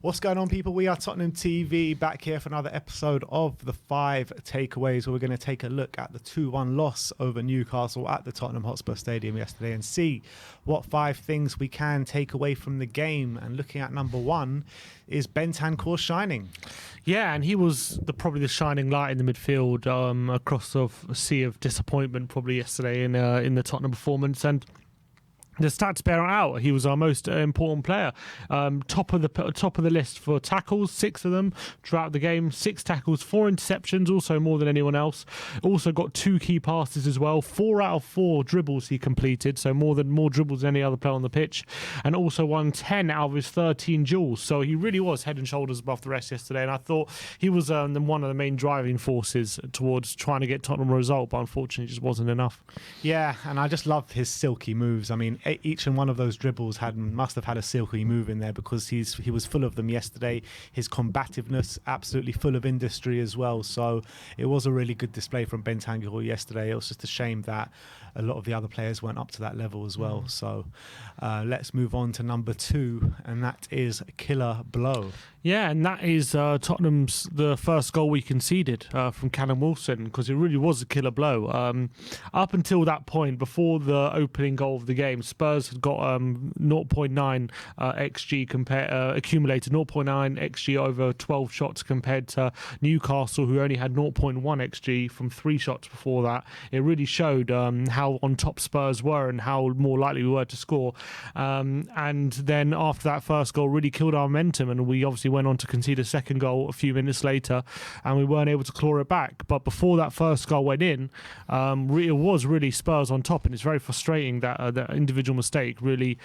What's going on, people? We are Tottenham TV, back here for another episode of the 5 Takeaways, where we're going to take a look at the 2-1 loss over Newcastle at the Tottenham Hotspur Stadium yesterday and see what 5 things we can take away from the game. And looking at number 1 is BENTANCUR shining. Yeah, and he was probably the shining light in the midfield across a sea of disappointment probably yesterday in the Tottenham performance. And the stats bear it out. He was our most important player. Top of the list for tackles, 6 of them throughout the game. 6 tackles, 4 interceptions, also more than anyone else. Also got 2 key passes as well. 4 out of 4 dribbles he completed, so more dribbles than any other player on the pitch. And also won 10 out of his 13 duels. So he really was head and shoulders above the rest yesterday. And I thought he was one of the main driving forces towards trying to get Tottenham a result, but unfortunately it just wasn't enough. Yeah, and I just loved his silky moves. I mean, each and one of those dribbles must have had a silky move in there, because he was full of them yesterday. His combativeness, absolutely full of industry as well. So it was a really good display from BENTANCUR yesterday. It was just a shame that a lot of the other players weren't up to that level as well. So let's move on to number 2, and that is Killer Blow. Yeah, and that is the first goal we conceded from Callum Wilson, because it really was a killer blow. Up until that point, before the opening goal of the game, Spurs had got 0.9 XG accumulated 0.9 XG over 12 shots compared to Newcastle, who only had 0.1 XG from 3 shots before that. It really showed how on top Spurs were and how more likely we were to score. And then after that first goal, really killed our momentum, and we obviously went on to concede a second goal a few minutes later, and we weren't able to claw it back. But before that first goal went in, it was really Spurs on top, and it's very frustrating that that individual mistake really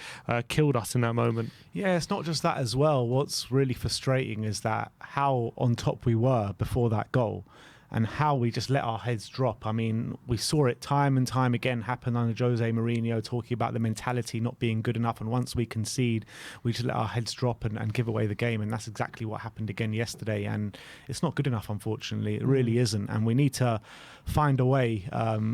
killed us in that moment. Yeah, it's not just that as well. What's really frustrating is that how on top we were before that goal, and how we just let our heads drop. I mean, we saw it time and time again happen under Jose Mourinho, talking about the mentality not being good enough, and once we concede, we just let our heads drop and give away the game, and that's exactly what happened again yesterday. And it's not good enough, unfortunately. It really isn't, and we need to find a way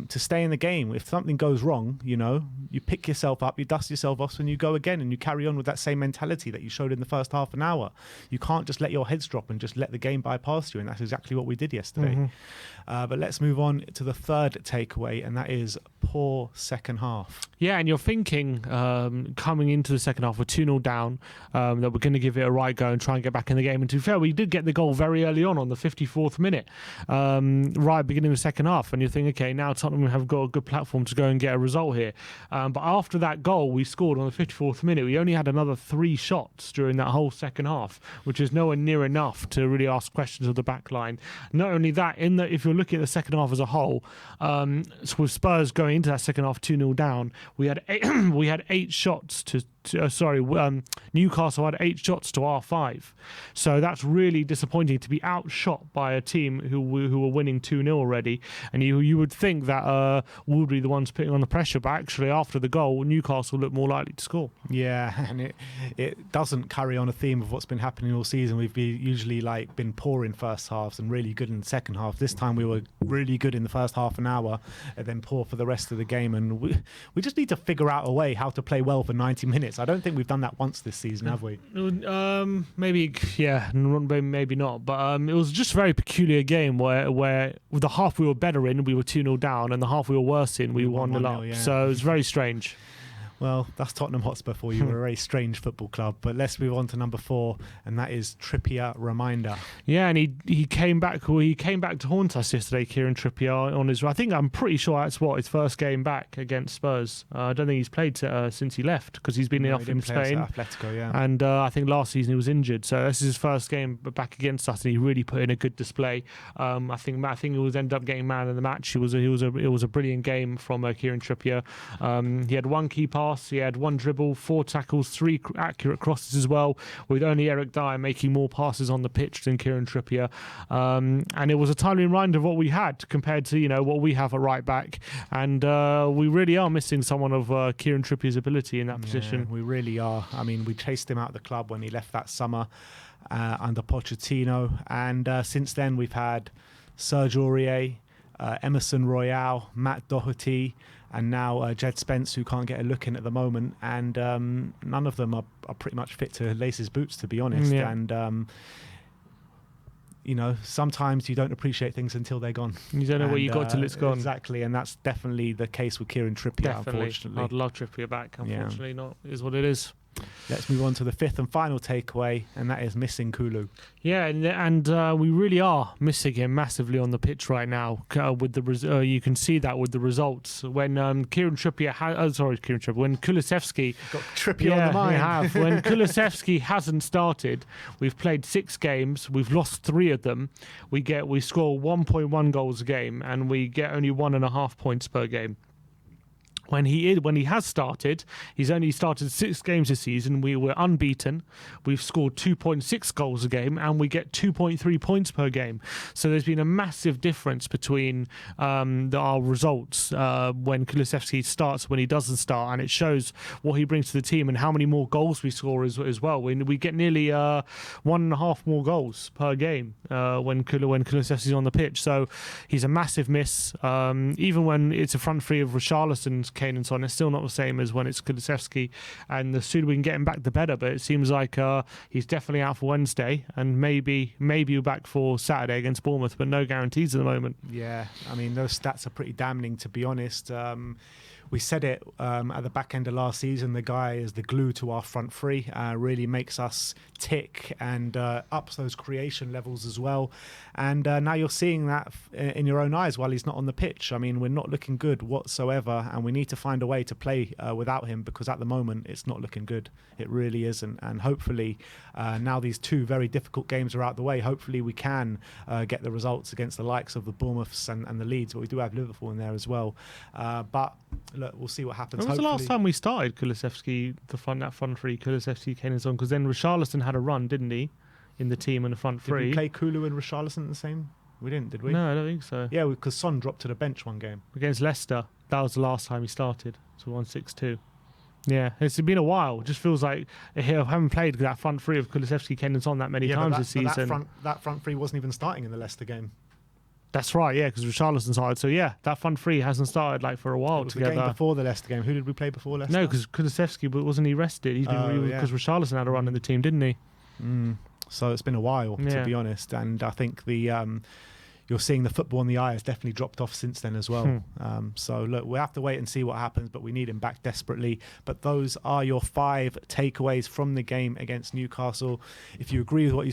to stay in the game. If something goes wrong, you pick yourself up, you dust yourself off, and you go again, and you carry on with that same mentality that you showed in the first half an hour. You can't just let your heads drop and just let the game bypass you, and that's exactly what we did yesterday. But let's move on to the 3rd takeaway, and that is poor second half. Yeah, and you're thinking coming into the second half, we're 2-0 down, that we're going to give it a right go and try and get back in the game. And to be fair, we did get the goal very early on the 54th minute, right beginning of the second half. And you think, okay, now Tottenham have got a good platform to go and get a result here. But after that goal we scored on the 54th minute, we only had another 3 shots during that whole second half, which is nowhere near enough to really ask questions of the back line. Not only that, if you're looking at the second half as a whole, so with Spurs going into that second half 2-0 down, we had 8 shots to Newcastle had 8 shots to our 5. So that's really disappointing, to be outshot by a team who were winning 2-0 already. And you would think that would be the ones putting on the pressure, but actually after the goal, Newcastle looked more likely to score. Yeah, and it doesn't carry on a theme of what's been happening all season. We've usually been poor in first halves and really good in the second half. This time we were really good in the first half an hour and then poor for the rest of the game. And we just need to figure out a way how to play well for 90 minutes. I don't think we've done that once this season, have we? Maybe, yeah, maybe not. But it was just a very peculiar game where with the half we were better in, we were 2-0 down, and the half we were worse in, we won 1-0 up. Yeah. So it was very strange. Well, that's Tottenham Hotspur for you. We're a very strange football club. But let's move on to number 4, and that is TRIPPIER reminder. Yeah, and he came back. He came back to haunt us yesterday, Kieran Trippier, on his. I'm pretty sure that's his first game back against Spurs. I don't think he's played since he left, because he's been off in Spain. Atletico, yeah. And I think last season he was injured, so this is his first game back against us, and he really put in a good display. I think he was ended up getting man of the match. It was a brilliant game from Kieran Trippier. He had 1 key pass. He had 1 dribble, 4 tackles, 3 accurate crosses as well, with only Eric Dyer making more passes on the pitch than Kieran Trippier. And it was a timely reminder of what we had compared to what we have at right back. And we really are missing someone of Kieran Trippier's ability in that position. We really are. I mean, we chased him out of the club when he left that summer under Pochettino. And since then, we've had Serge Aurier, Emerson Royale, Matt Doherty, and now Jed Spence, who can't get a look in at the moment, and none of them are pretty much fit to lace his boots, to be honest. Yeah. And you know, sometimes you don't appreciate things until they're gone. You don't know what you got till it's gone. Exactly, and that's definitely the case with Kieran Trippier, Definitely. unfortunately. I'd love Trippier back. Unfortunately, not is what it is. Let's move on to the fifth and final takeaway, and that is missing Kulu. Yeah, and we really are missing him massively on the pitch right now. With the you can see that with the results when Kieran Trippier, when Kulusevski got Trippier on the mind. We have. When Kulusevski hasn't started, we've played 6 games, we've lost 3 of them. We score 1.1 goals a game, and we get only 1.5 points per game. When he has started, he's only started 6 games this season. We were unbeaten. We've scored 2.6 goals a game, and we get 2.3 points per game. So there's been a massive difference between our results when Kulusevski starts, when he doesn't start, and it shows what he brings to the team and how many more goals we score as well. We get nearly 1.5 more goals per game when Kulusevski's on the pitch. So he's a massive miss. Even when it's a front three of Richarlison's, Kane and Son, it's still not the same as when it's Kulusevski, and the sooner we can get him back the better. But it seems like he's definitely out for Wednesday, and maybe we're back for Saturday against Bournemouth, but no guarantees at the moment. Yeah, I mean, those stats are pretty damning, to be honest. We said it at the back end of last season, the guy is the glue to our front three, really makes us tick and ups those creation levels as well. And now you're seeing that in your own eyes while he's not on the pitch. I mean, we're not looking good whatsoever, and we need to find a way to play without him, because at the moment it's not looking good. It really isn't. And hopefully now these 2 very difficult games are out the way, hopefully we can get the results against the likes of the Bournemouths and the Leeds, but we do have Liverpool in there as well. But look, we'll see what happens. When was the last time we started Kulusevski, that front three, Kulusevski, Kane and Son? Because then Richarlison had a run, didn't he, in the team in the front three? Did we play Kulu and Richarlison the same? We didn't, did we? No, I don't think so. Yeah, because Son dropped to the bench one game. Against Leicester. That was the last time he started. So 1-6-2. Yeah, it's been a while. It just feels like I haven't played that front three of Kulusevski, Kane and Son that many times this season. That front three wasn't even starting in the Leicester game. That's right, yeah, because Richarlison started. So yeah, that front three hasn't started like for a while together. The game before the Leicester game. Who did we play before Leicester? No, because Kulusevski, but wasn't he rested? He's been because Richarlison had a run in the team, didn't he? So it's been a while, to be honest. And I think you're seeing the football in the eye has definitely dropped off since then as well. So look, we'll have to wait and see what happens, but we need him back desperately. But those are your 5 takeaways from the game against Newcastle. If you agree with what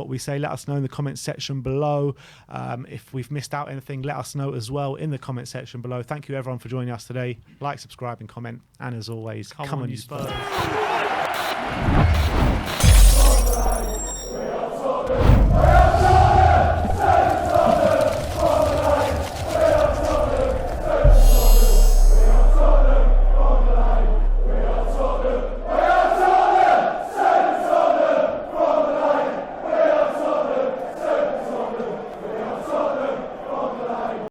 we say, let us know in the comments section below. If we've missed out anything, let us know as well in the comment section below. Thank you everyone for joining us today. Like, subscribe and comment, and as always, come on you Spurs.